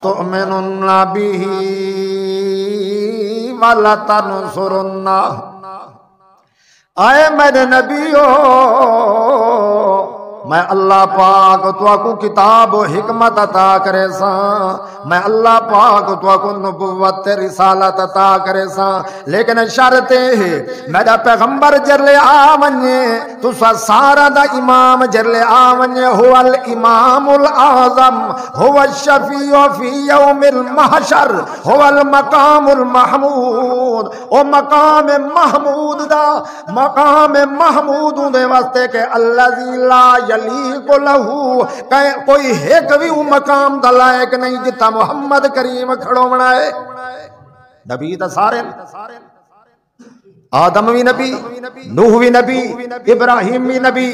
تؤمنن به ولتنصرن، اے میرے نبیو میں اللہ پاک تو کو کتاب و حکمت عطا کرے سا، میں اللہ پاک تو کو نبوت رسالت عطا کرے سا، لیکن شرط ہے میرا پیغمبر جرلے آمنے تو سارا دا امام جرلے آمنے هو الامام الاعظم هو الشفیع فی یوم المحشر هو المقام المحمود، او مقام محمود دا مقام محمود دے واسطے کہ الذی لا یلیق لہو، کوئی ایک بھی مقام دا لائق نہیں جتا محمد کریم کھڑو بنائے۔ نبی تا سارے آدم بھی نبی، نوح بھی نبی، ابراہیم بھی نبی،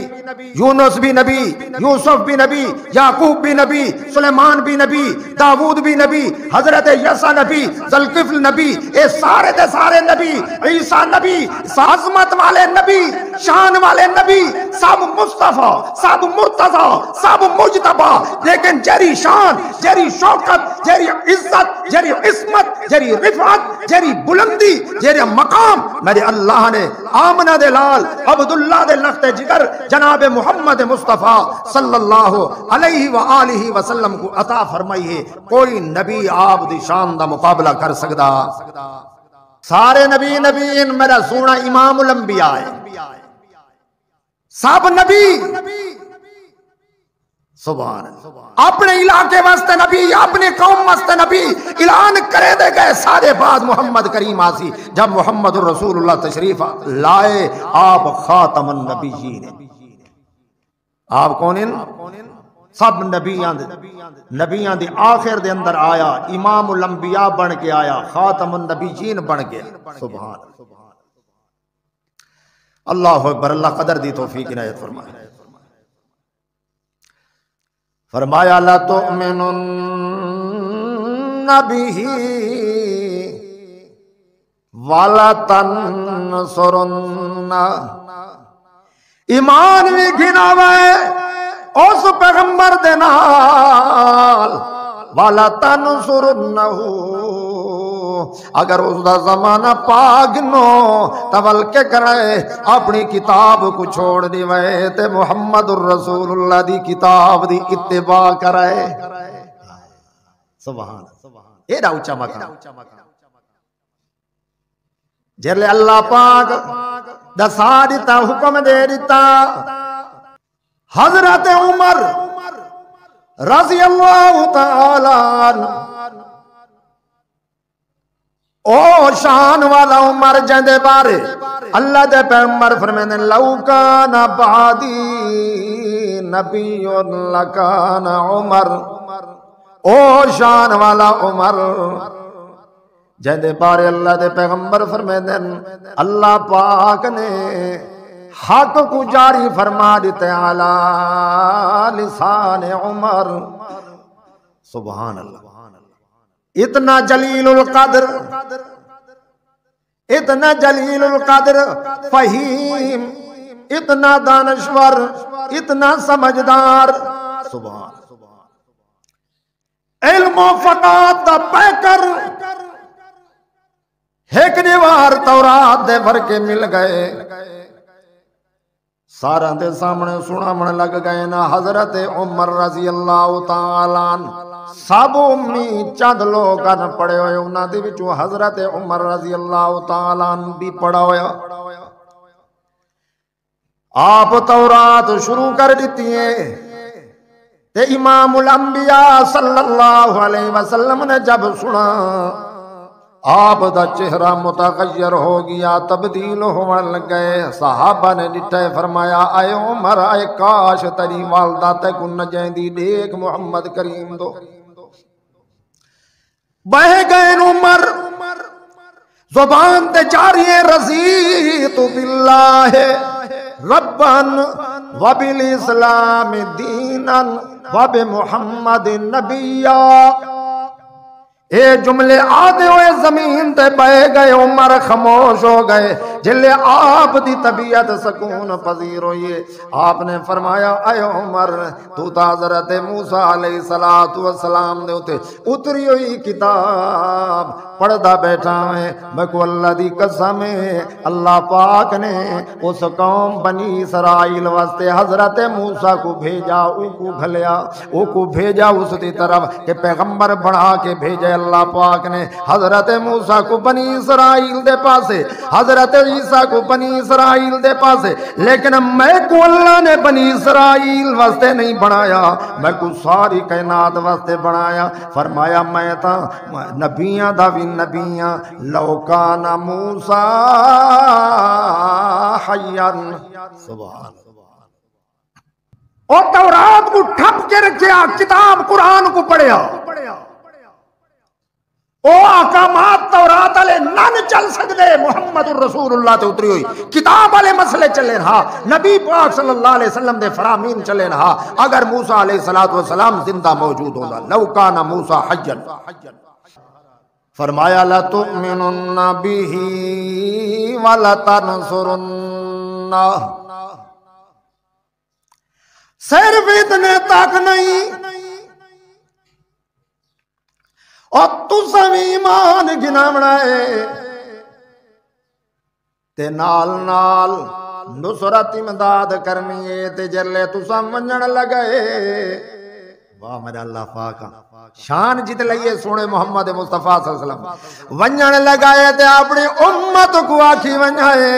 یونس بھی نبی، یوسف بھی نبی، یعقوب بھی نبی، سلیمان بھی نبی، داود بھی نبی، حضرت یسع نبی، ذوالکفل نبی، اے سارے دے سارے نبی، عیسیٰ نبی، عظمت والے نبی، شان والے نبی، سب مصطفیٰ، سب مرتضیٰ، سب مجتبیٰ، لیکن جری شان، جری شوکت، جری عزت، جری عصمت، جری رفعت، جری بلندی، جری مقام میرے اللہ نے آمنہ دے لال عبداللہ دے لخت جگر جناب محمد مصطفیٰ صلی اللہ علیہ وآلہ وسلم کو عطا فرمائی ہے۔ کوئی نبی آپ دی شان دا مقابلہ کر سکتا؟ سارے نبی نبیین میرا سونا امام الانبیاء ہے، سب نبی سبحان اللہ، اپنے علاقے واسطے نبی، اپنے قوم واسطے نبی، اعلان کرے دے گئے سارے بعد محمد کریم آسی۔ جب محمد الرسول اللہ تشریف لائے آپ خاتم النبیین، آپ کون ہیں؟ سب نبیان دی آخر دے اندر آیا، امام الانبیاء بن کے آیا، خاتم النبیین بن گیا۔ سبحان اللہ اکبر، اللہ قدر دی توفیق عنایت فرمائے۔ فرمایا لا تؤمنن به ولا تنصرن، ایمان بھی گھناوے اس پیغمبر دے نال، ولا تنصرنہ اگر اس دا زمانہ پاگنو تول کے کرے اپنی کتاب کو چھوڑ دیوے تے محمد الرسول اللہ دی کتاب دی اتباع کرے۔ سبحان اے دا اونچا مقام جرلے اللہ پاک دسا دیتا، حکم دے دیتا، حضرت عمر رضی اللہ تعالی عنہ او شان والا عمر جندے بارے اللہ دے پیغمبر فرمینے لو کان بعدی نبی لکان عمر، او شان والا عمر جندے بارے اللہ دے پیغمبر فرمینے اللہ پاک نے حق کو جاری فرما دیتے علی لسان عمر۔ سبحان اللہ، اتنا جلیل القدر، اتنا جلیل القدر، فہیم، اتنا دانشور، اتنا سمجھدار، سبحان علم و فقات دا پیکر، ایک دیوار تورات دے بھر کے مل گئے، سارا دے سامنے سنا من لگ گئے نا حضرت عمر رضی اللہ تعالیٰ عنہ۔ سب امی چند لوگ ان پڑے ہوئے انہاں دے وچوں حضرت عمر رضی اللہ تعالیٰ عنہ بھی پڑھا ہویا۔ آپ تورات شروع کر دیتی ہیں تے امام الانبیاء صلی اللہ علیہ وسلم نے جب سنا آپ دا چہرہ متغیر ہو گیا، تبدیل ہونے لگ گئے۔ صحابہ نے ڈٹھے فرمایا اے عمر، اے کاش تیری والدہ تے کو نجیندی، دیکھ محمد کریم دو۔ بہ گئے عمر، زبان تے جاری رضیت باللہ ربا وبالاسلام دینا وبمحمد نبیا، اے جملے آدھے ہوئے زمین تے بہ گئے، عمر خاموش ہو گئے۔ جلے آپ دی طبیعت سکون پذیر ہوئی، آپ نے فرمایا اے عمر تو تا حضرت موسیٰ علیہ السلام دے ہوتے اتری ہوئی کتاب پڑھدا بیٹھا ہے۔ میں کو اللہ دی قسم ہے، اللہ پاک نے اس قوم بنی اسرائیل واسطے حضرت موسیٰ کو بھیجا، او کو گھلیا، او کو بھیجا اس دی طرف کہ پیغمبر بڑھا کے بھیجے۔ اللہ پاک نے حضرت موسیٰ کو بنی اسرائیل دے پاسے، حضرت عیسیٰ کو بنی اسرائیل دے پاسے، لیکن میں کو اللہ نے بنی اسرائیل واسطے نہیں بنایا، میں کو ساری کائنات واسطے بنایا۔ فرمایا میں تا نبیاں دا بھی نبیاں، لو کان موسیٰ حیّا، سبحان اور تورات کو ٹھپ کے رکھیا، کتاب قرآن کو پڑھیا، او احکامات تورات والے نہ چل سکتے، محمد الرسول اللہ تے اتری ہوئی کتاب والے مسئلے چلے رہا، نبی پاک صلی اللہ علیہ وسلم دے فرامین چلے رہا۔ اگر موسیٰ علیہ السلام زندہ موجود ہوگا، لو کان موسیٰ حیّا، فرمایا لَتُؤْمِنُنَّ بِهِ وَلَتَنْصُرُنَّهُ، صرف اتنے تک نہیں اور تُسا بھی ایمان گناونا ہے تے نال نال نصرت امداد کرنی ہے تے جلے تُسا منجن لگئے۔ واہ میرا اللہ پاک شان جت لئیے سونے محمد مصطفیٰ صلی اللہ علیہ وسلم ونجن لگائے تے اپنی امت کو آکھی ونجائے،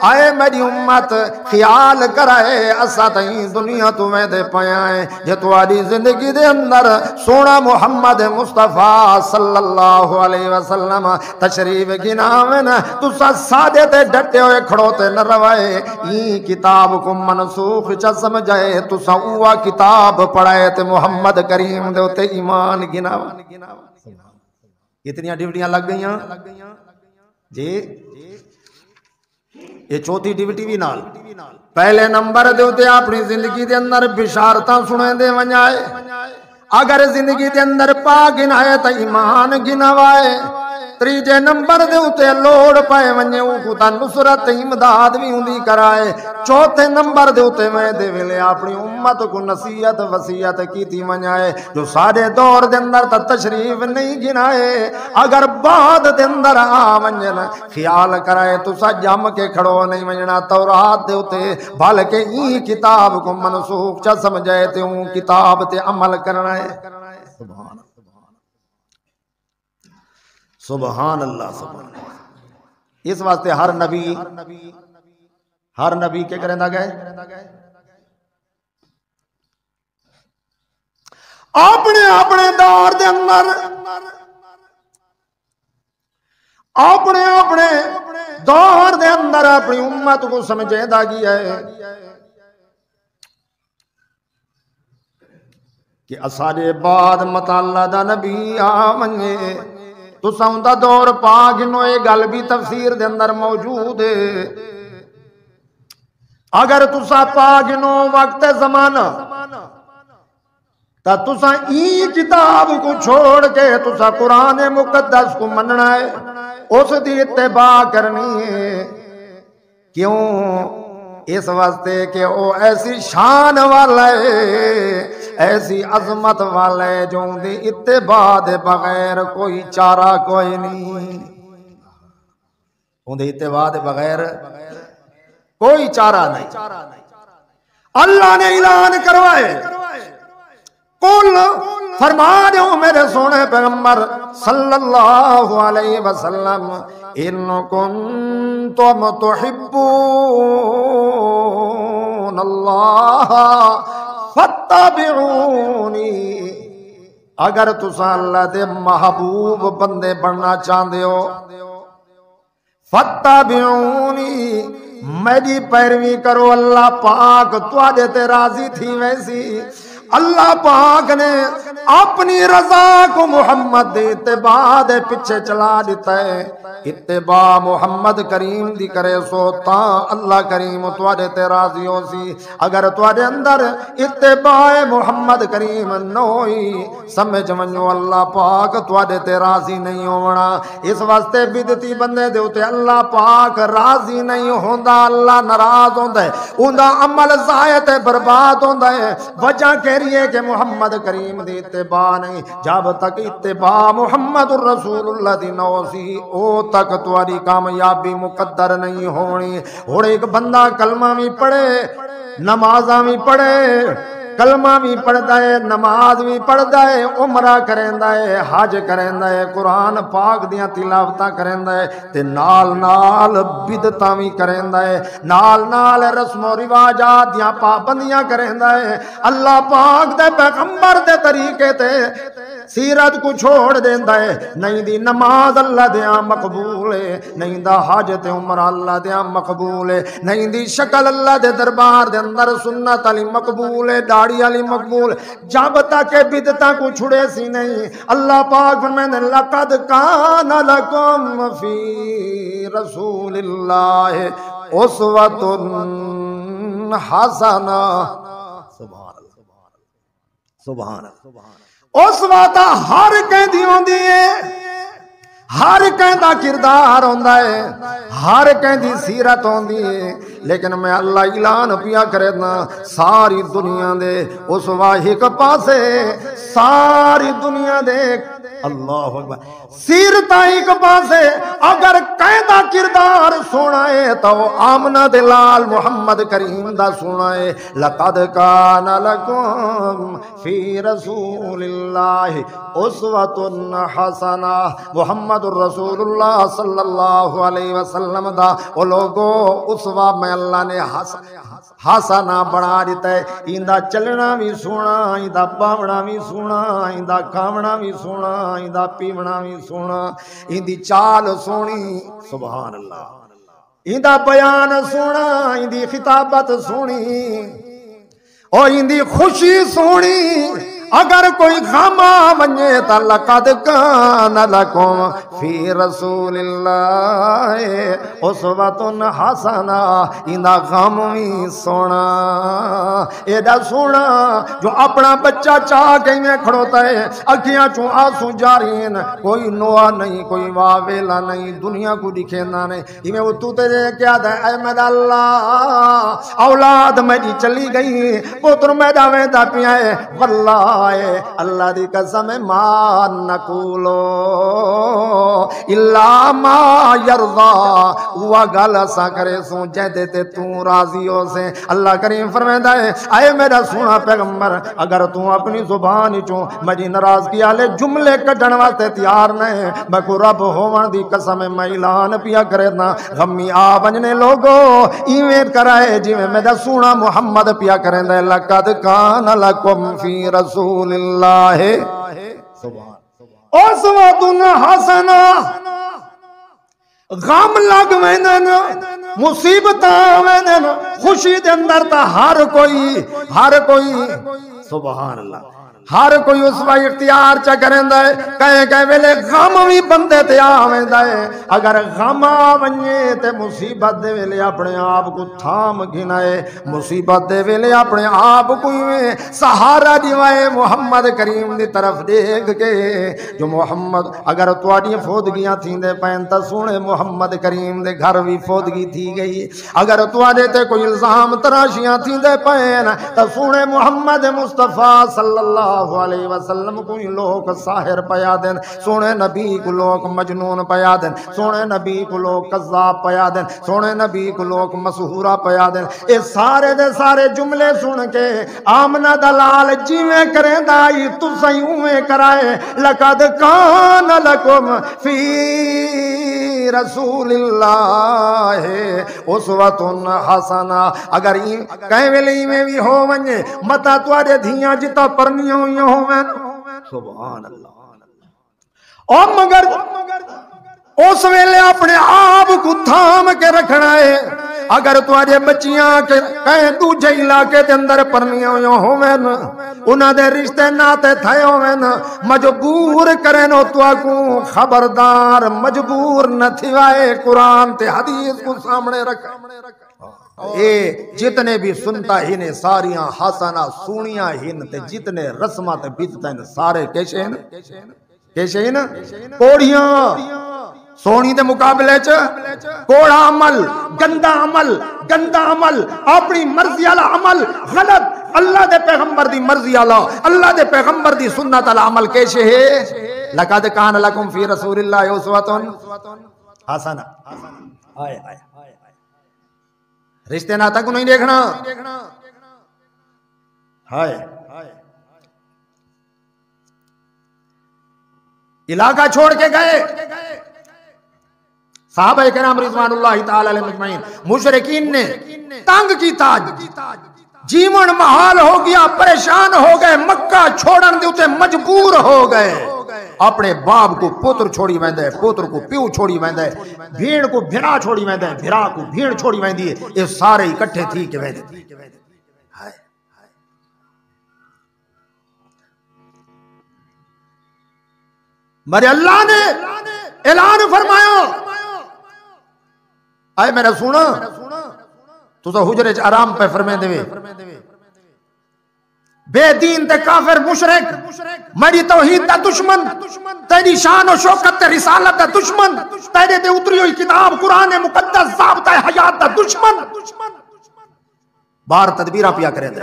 آئے میری امت خیال کرائے اسا تہیں دنیا تو میں دے پائیں جے تو آدھی زندگی دے اندر سونا محمد مصطفیٰ صلی اللہ علیہ وسلم تشریف گناویں تو سادے تے ڈٹے ہوئے کھڑوتے نہ روائے، یہ کتاب کو منسوخ چا سمجھائے تو سوا کتاب پڑھائے تے محمد کریم دے ہوتے ایمان گناوا۔ اتنی ڈیوٹیاں لگ گئیاں جی، یہ چوتھی ڈیوٹی بھی نال پہلے نمبر دے ہوتے اپنی زندگی دے اندر بشارتاں سنیں دے ونجائے، اگر زندگی دے اندر پا گنائے تا ایمان گنوائے، تریجے نمبر دے ہوتے لوڑ پائے ونجے کو تا نصرت امداد بھی ہوندی کرائے، چوتھے نمبر دے ہوتے میں دے ویلے اپنی امت کو نصیحت وصیت کی تھی منجائے، جو سارے دور دے اندر تا تشریف نہیں گنائے، اگر بعد دے اندر ونجن خیال کرائے تو سا جم کے کھڑو نہیں ونجنا تورات دے ہوتے بلکہ این کتاب کو منسوخ چا سمجھائے تے اون کتاب تے عمل کرنا ہے۔ سبحان سبحان اللہ سبحان اللہ۔ اس واسطے ہر نبی کے کریں دا گئے اپنے دور دے اندر اپنے دور دے اندر اپنی امت کو سمجھے دا گیا ہے کہ اسارے بعد مطالعہ دا نبی آمنے تو ساؤندہ دور پاگنو اے گل بھی تفسیر دے اندر موجود ہے، اگر تسا پاگنو وقت زمانہ تا تسا این کتاب کو چھوڑ کے تسا قرآن مقدس کو مننا ہے، اس دی اتباع کرنی ہے۔ کیوں؟ اس واسطے کہ وہ ایسی شان والا ہے، ایسی عظمت والا ہے جو دی اتباع دے بغیر کوئی چارہ کوئی نہیں، ان دی اتباع دے بغیر کوئی چارہ نہیں۔ اللہ نے اعلان کروائے، قل فرما دو میرے سونے پیغمبر صلی اللہ علیہ وسلم، ان کنتم تحبون اللہ فاتبعونی، اگر تسا اللہ دے محبوب بندے بننا چاہتے ہو فاتبعونی، میری پیروی کرو، اللہ پاک تواڈے تے راضی تھی ویسی اللہ پاک نے اپنی رضا کو محمد دے اتباع دے پیچھے چلا دیتا ہے. اتباع محمد کریم دی کرے سو تا اللہ کریم تواڈے تے راضی ہو سی. اگر تواڈے اندر اتباع محمد کریم نہ ہوئی سمجھ ونجو اللہ پاک تواڈے تے راضی نہیں ہونا. اس واسطے بدعتی بندے دے اوتے اللہ پاک راضی نہیں ہوندا، اللہ ناراض ہوندا ہے، اوندا عمل ضائع تے برباد ہوندا ہے. وجہ کہہ ہے کہ محمد کریم دی اتباع نہیں. جب تک اتباع محمد الرسول اللہ دی نو سی او تک تمہاری کامیابی مقدر نہیں ہونی. اور ایک بندہ کلمہ بھی پڑھے، نمازاں بھی پڑھے، کلمہ بھی پڑھدا ہے، نماز بھی پڑھدا ہے، عمرہ کریندا ہے، حج کریندا ہے، قرآن پاک دیاں تلاوتاں کریندا ہے تے نال نال بدعتاں بھی کریندا ہے، نال نال رسم و رواجات دیاں پابندیاں کریندا ہے. اللہ پاک دے پیغمبر دے طریقے تے سیرت کو چھوڑ دیندا ہے. نہیں دی نماز اللہ دیاں مقبول ہے، نہیں دا حج تے عمرہ اللہ دیاں مقبول ہے، نہیں دی شکل اللہ دے دربار دے اندر سنت علی مقبول ہے، داڑھی علی مقبول. جب تک بدعتاں کو چھڑے سی نہیں اللہ پاک فرمائے لقد کان لکم فی رسول اللہ اسوۃ حسنہ. سبحان اللہ، سبحان اللہ. اس وقت ہر کہندی ہوندی ہے، ہر کہندا کردار ہوندا ہے، ہر کہندی سیرت ہوندی ہے. لیکن میں اللہ اعلان پیا کرنا ساری دنیا دے اس واحد پاسے، ساری دنیا دے اللہ اکبر سیرت ایک پاسے اگر کہندا کردار سونا ہے تو آمنہ دلال محمد کریم دا سونا ہے. لقد کان لکم فی رسول اللہ اسوۃ حسنہ. محمد الرسول اللہ صلی اللہ علیہ وسلم دا او لوگو اسوہ میں اللہ نے حسنہ بنا دیتا ہے. ایندا چلنا بھی سونا، ایندا پاونا بھی سونا، ایندا کھاونا بھی سونا، ایندا پیونا بھی سونا، ایندی چال سونی سبحان اللہ، ایندا بیان سونا، ایندی خطابت سونی، او ایندی خوشی سونی. اگر کوئی غم ونجے تا لقد کان لکم فی رسول اللہ اسوۃ حسنہ. ایندا غم بھی سونا، ایڈا سونا جو اپنا بچہ چاہ کے میں کھڑوتا ہے، اکھیاں چوں آنسو جاری ہیں، کوئی نوا نہیں، کوئی واویلا نہیں، دنیا کو دکھینا نہیں. میں وہ تو تیرے کیا دے اے میرا اللہ اولاد میری چلی گئی، پتر میرا ویدا پیا ہے، واللہ اللہ دی قسم ما نقولو الا ما یرضا. وہ گل اسا کرے سو جے تے تو راضی ہو سے. اللہ کریم فرماتا ہے اے میرا سونا پیغمبر اگر تو اپنی زبان چوں میری ناراضگی والے جملے کڈن واسطے تیار نہیں، میں کو رب ہون دی قسم میں اعلان پیا کرنا غمی آ ونجنے لوگو ایویں کرائے جویں میرا سونا محمد پیا کریندا. لقد کان لکم فی رسول اللہ اسوۃ حسنہ. غم لگ ویندن، مصیبتاں ویندن، خوشی دے اندر تا ہر کوئی سبحان اللہ ہر کوئی اس وقت اختیار چا کریندا ہے. کہے ویلے غم بھی بندے تے آویندا ہے. اگر غم آویں تے مصیبت دے ویلے اپنے آپ کو تھام گھنائے، مصیبت دے ویلے اپنے آپ کو سہارا دیوائے محمد کریم دی طرف دیکھ کے. جو محمد اگر تواڈیاں فودگیاں تھیندے پین تا سونے محمد کریم دے گھر بھی فودگی تھی گئی. اگر تواڈے تے کوئی الزام تراشیاں تھیندے پین تا سونے محمد مصطفیٰ صلی اللہ علیہ وسلم کو لوگ ساحر پیا دین، سونے نبی کو لوگ مجنون پیا دین، سونے نبی کو لوگ قذاب پیا دین، سونے نبی کو لوگ مسحورہ پیا دین. اے سارے دے سارے جملے سن کے آمنہ دلال جیویں کریں دائی تسیں اویں کرائے. لقد کان لکم فی رسول اللہ اسوۃ حسنہ. اگر کہیں ویلے میں بھی ہو ونجے متا تواڈے دھیاں جتا پرنیاں ہوئیاں ہوئیں سبحان اللہ. اور مگر اس ویلے اپنے آپ کو تھام کے رکھنا ہے. اگر تواڈے بچیاں کے کہیں دوجے علاقے دے اندر پرنیاں ہوویں انہاں دے رشتے ناتے تھے ہوویں مجبور کرینو تواکو خبردار مجبور نہ تھوائے قرآن تے حدیث کو سامنے رکھا اے جتنے بھی سنتا ہی نے ساریاں حسنہ سونیاں ہن تے جتنے رسمات بیتتا ہیں سارے کیسے ہیں کوڑیاں سونی دے مقابلے کوڑا عمل گندا عمل اپنی مرضی والا عمل غلط اللہ دے پیغمبر دی مرضی والا اللہ دے پیغمبر دی سنت والا عمل کیسے ہے لقد کان لکم فی رسول اللہ اسوۃ حسنہ آئے رشتے ناتا کو نہیں دیکھنا ہائے علاقہ چھوڑ کے گئے صحابہ کرام رضوان اللہ تعالی علیہ مجمعین مشرکین نے تنگ کی تاج جیون محال ہو گیا پریشان ہو گئے مکہ چھوڑن دے اتے مجبور ہو گئے اپنے باپ کو پوتر چھوڑی ویندے پوتر کو پیو چھوڑی ویندے بھیڑ کو بھیڑا چھوڑی ویندے بھیڑا کو بھیڑ چھوڑی ویندی یہ سارے اکٹھے تھی کہ ویندے میرے اللہ نے اعلان فرمایا آئے میرا سونا تو تو حجرے آرام پہ فرمے دے بے دین تے کافر مشرک میری توحید دا دشمن تیری شان و شوکت تے رسالت دا دشمن تیرے دے اتری ہوئی کتاب قرآن مقدس ضابطہ حیات دا دشمن بار تدبیرہ پیا کرے دے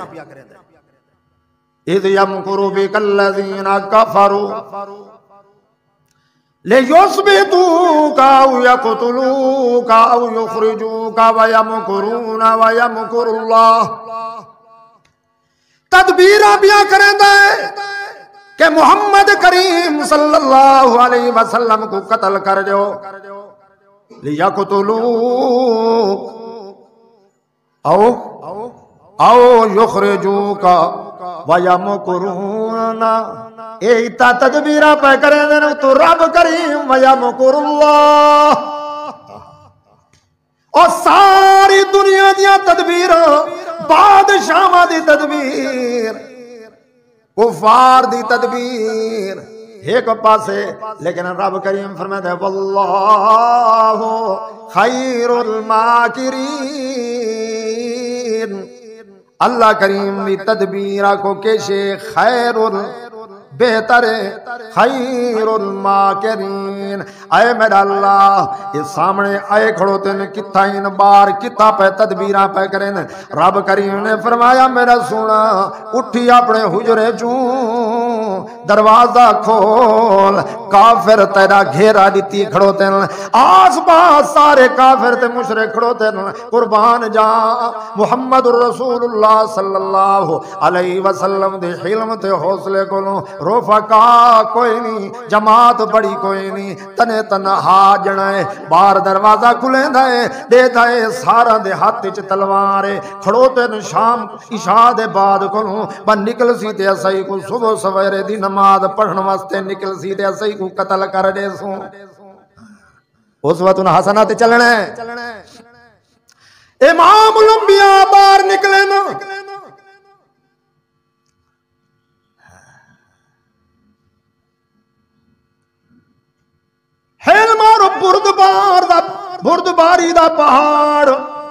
اِذْ يَمْكُرُ بِكَ الَّذِينَ كَفَرُوا لِيُثْبِتُوكَ أَوْ يَقْتُلُوكَ أَوْ يُخْرِجُوكَ وَيَمْكُرُونَ وَيَمْكُرُ اللَّهُ تدبیرہ بیا کریں دے کہ محمد کریم صلی اللہ علیہ وسلم کو قتل کر جو لِيَقْتُلُوكَ او یخرجوک وَيَمْكُرُونَ ایتا تدبیرہ پہ کریں دے تو رب کریم وَيَمْكُرُ اللَّهُ اور ساری دنیا دیا تدبیر بادشاہ دی تدبیر کفار دی تدبیر ایک پاسے لیکن رب کریم فرماتا ہے واللہ خیر الماکرین اللہ کریم دی تدبیرہ کو کیسے خیر بہتر خیر الماکرین اے میرا اللہ یہ سامنے آئے کھڑو تین کتا ان بار کتا پہ تدبیرہ پہ کریں رب کریم نے فرمایا میرا سونا اٹھی اپنے حجرے چون دروازہ کھول کافر تیرا گھیرا دیتی کھڑو تین آس پاس سارے کافر تے مشرک کھڑو تین قربان جا محمد رسول اللہ صلی اللہ علیہ وسلم دے حلم تے حوصلے کو رفقا کوئی نہیں جماعت بڑی کوئی نہیں تنے تنہا جنائے بار دروازہ کھلیں دائے دے دائے سارا دے ہاتھ چ تلوارے کھڑوتے ن شام عشاء دے بعد کلوں بن نکل سی تے اسائی کو صبح سویرے دی نماز پڑھن واسطے نکل سی تے اسائی کو قتل کر دے سوں اس وقت ان حسنات چلنے امام الانبیاء بار نکلے نا ہیلمار بردباری دا پہاڑ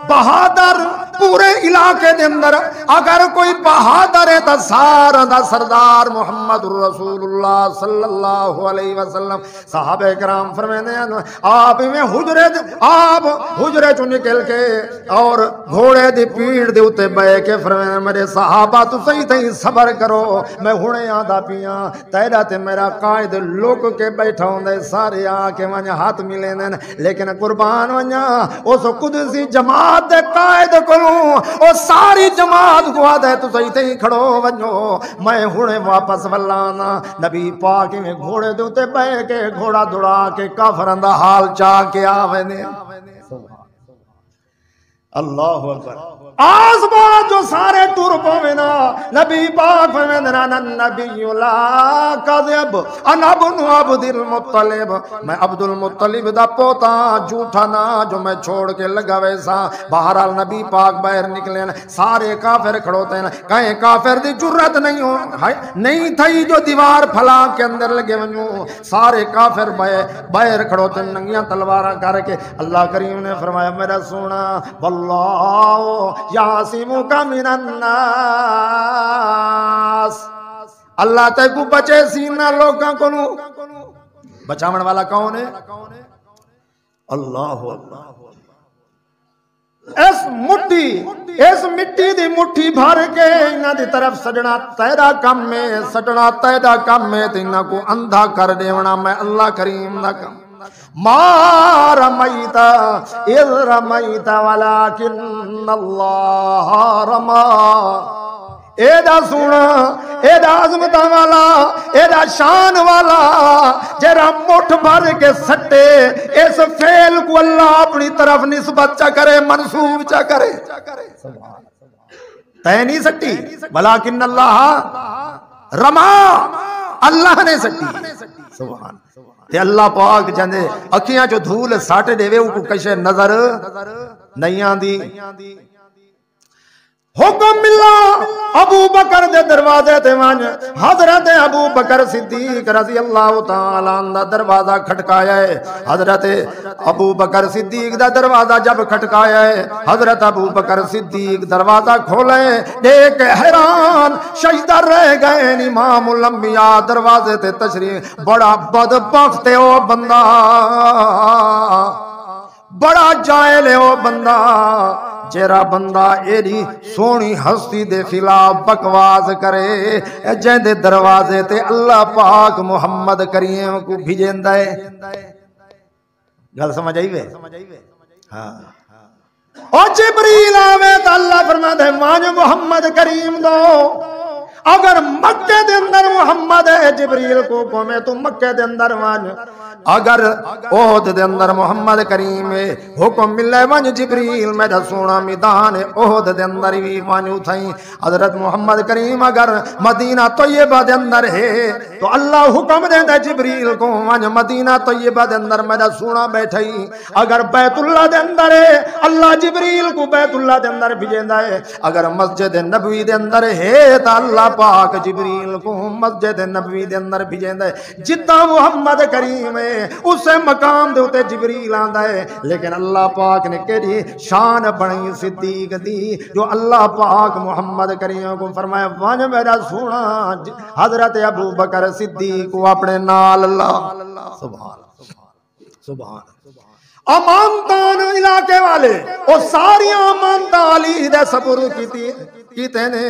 بہادر پورے علاقے دے اندر اگر کوئی بہادر ہے تا سارا دا سردار محمد رسول اللہ صلی اللہ علیہ وسلم صحابہ کرام فرمینے ہیں آپ میں حجرے چو نکل کے اور گھوڑے دی پیڑ دے اتے بے کے فرمینے میرے صحابہ تو صحیح صبر کرو میں ہونے آدھا پیاں تیرا تے میرا قائد لوگ کے بیٹھا ہوں دے سارے آکے ونیا ہاتھ ملے دیں لیکن قربان ونیا اس قدسی جماعت دے قائد کو او ساری جماعت کو آدھے تو صحیح تے کھڑو ونجو میں ہونے واپس ولانا نبی پاک میں گھوڑے دوتے بے کے گھوڑا دڑا کے کافرندہ حال چاہ کے آوے نے اللہ اکبر آس بات جو سارے ٹور پوینا نبی پاک فمدنا نبی لا کذب انا ابن عبد المطلب میں عبد المطلب دا پوتا جھوٹا نا جو میں چھوڑ کے لگا ویسا بہرحال نبی پاک باہر نکلے سارے کافر کھڑوتے ہیں کہیں کافر دی جرت نہیں ہو نہیں تھی جو دیوار پھلا کے اندر لگے ونجو سارے کافر باہر کھڑوتے ہیں ننگیاں تلوارہ کر کے اللہ کریم نے فرمایا میرا سونا واللہ یاسمک من الناس اللہ تے کو بچے سینا لوگاں کو نو بچاون والا کون ہے اللہ اس مٹی دی مٹھی بھر کے انہاں دی طرف سجنا تیرا کم میں سجنا تیرا کم میں تے انہاں کو اندھا کر دیونا میں اللہ کریم دا کم ما رمیتا اذ رمیتا ولیکن اللہ رما اے دا سونا اے دا عظمت والا اے دا شان والا جرا مٹھ بھر کے سٹے اس فعل کو اللہ اپنی طرف نسبت چا کرے منسوب چا کرے تے نہیں سٹی ولیکن اللہ رما اللہ نے سٹی سبحان تے اللہ پاک جندے اکھیاں جو دھول ساٹے دے وے کو کشے نظر نہیں آندی حکم ملا ابو بکر دے دروازے تے وانج حضرت ابو بکر صدیق رضی اللہ تعالی عنہ دروازہ کھٹکایا ہے حضرت ابو بکر صدیق دا دروازہ جب کھٹکایا ہے حضرت ابو بکر صدیق دروازہ کھولے دیکھ حیران شجدہ رہ گئے امام الانبیاء دروازے تے تشریف بڑا بدبخت ہے وہ بندہ بڑا جاہل ہے وہ بندہ جیرا بندہ ایڈی سونی ہستی دے خلاف بکواس کرے جن دے دروازے تے اللہ پاک محمد کریم کو بھیجیندا ہے گل سمجھ آئی وے ہاں او جبریل آوے تو اللہ فرماتا ہے مان محمد کریم دو اگر مکہ دے اندر محمد ہے جبریل کو میں تو مکہ دے اندر مان اگر احد دے اندر محمد کریم ہے حکم ملے ون جبریل میرا سونا میدان احد دے اندر بھی ون اٹھائیں حضرت محمد کریم اگر مدینہ طیبہ دے اندر ہے تو اللہ حکم دے دے جبریل کو ون مدینہ طیبہ دے اندر میرا سونا بیٹھائی اگر بیت اللہ دے اندر ہے اللہ جبریل کو بیت اللہ دے اندر بھیجیندا ہے اگر مسجد نبوی دے اندر ہے تو اللہ پاک جبریل کو مسجد نبوی دے اندر بھیجیندا ہے جتنا محمد کریم ہے اسے مقام دے ہوتے جبریل آندا ہے لیکن اللہ پاک نے کیڑی شان بنائی صدیق دی جو اللہ پاک محمد کریم کو فرمایا ون میرا سونا حضرت ابو بکر صدیق کو اپنے نال اللہ سبحان سبحان امانتان علاقے والے وہ ساری امانتاں علی دے سپرد کیتے نے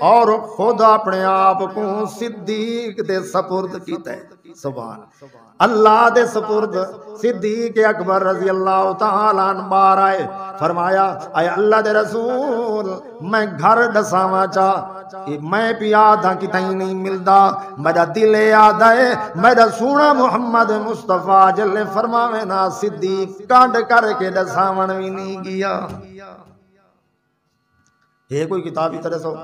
اور خود اپنے آپ کو صدیق دے سپرد کیتے سبحان اللہ دے سپرد صدیق اکبر رضی اللہ تعالی عنہ بار آئے فرمایا اے اللہ دے رسول میں گھر ڈساواں چاہ میں بھی آدھا کی تہیں نہیں ملدا میرا دل یاد ہے میرا سونا محمد مصطفیٰ جل فرماوے نا صدیق کانڈ کر کے ڈساون بھی نہیں گیا یہ کوئی کتاب ہی طرح سو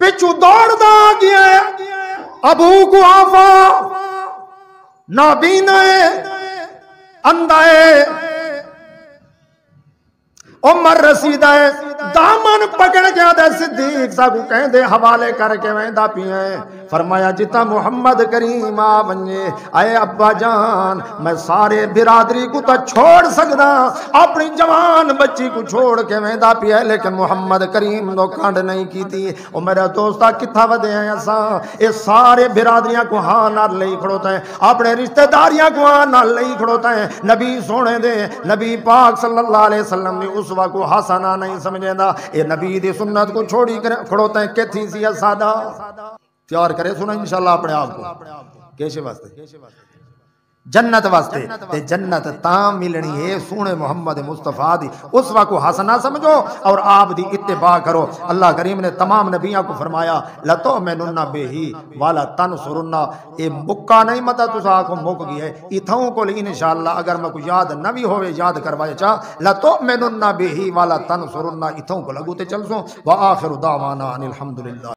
پچھو دوڑ دا گیا ابو قحافہ نابینا ہے اندھا ہے عمر رسیدہ ہے دامن پکڑ گیا دے صدیق سا کو کہیں دے حوالے کر کے ویندہ پیئے فرمایا جتا محمد کریم آبنجے اے ابا جان میں سارے برادری کو تا چھوڑ سکتا اپنی جوان بچی کو چھوڑ کے ویندہ پیئے لیکن محمد کریم دو کانڈ نہیں کی تھی او میرا دوستا کتھا ودے ہیں ایسا اے سارے برادریاں کو ہاں نال لئی کھڑوتا ہے اپنے رشتہ داریاں کو ہاں نال لئی کھڑوتا ہے نبی سونے دے نبی پاک صلی اللہ علیہ وسلم نے اس وقت کو حسنہ نہیں سمجھے دا اے نبی دی سنت کو چھوڑی کھڑوتا ہے کہ تھی سی سادہ تیار کرے سنا انشاءاللہ اپنے آپ کو کیسے واسطے جنت واسطے تے جنت تاں ملنی ہے سونے محمد مصطفیٰ دی اسوہ کو حسنہ سمجھو اور آپ دی اتباع کرو۔ اللہ کریم نے تمام نبیوں کو فرمایا لَتُؤْمِنُنَّ بِهِ وَلَا تَنْصُرُنَّ، اے مکہ نہیں متا تسا کو مک گئی ہے اتھوں کو انشاءاللہ اگر میں کو یاد نہ بھی ہوئے یاد کروائے چاہ لَتُؤْمِنُنَّ بِهِ وَلَا تَنْصُرُنَّ اتھوں کو لگو تے چل سو وآخر دعوانا ان الحمدللہ۔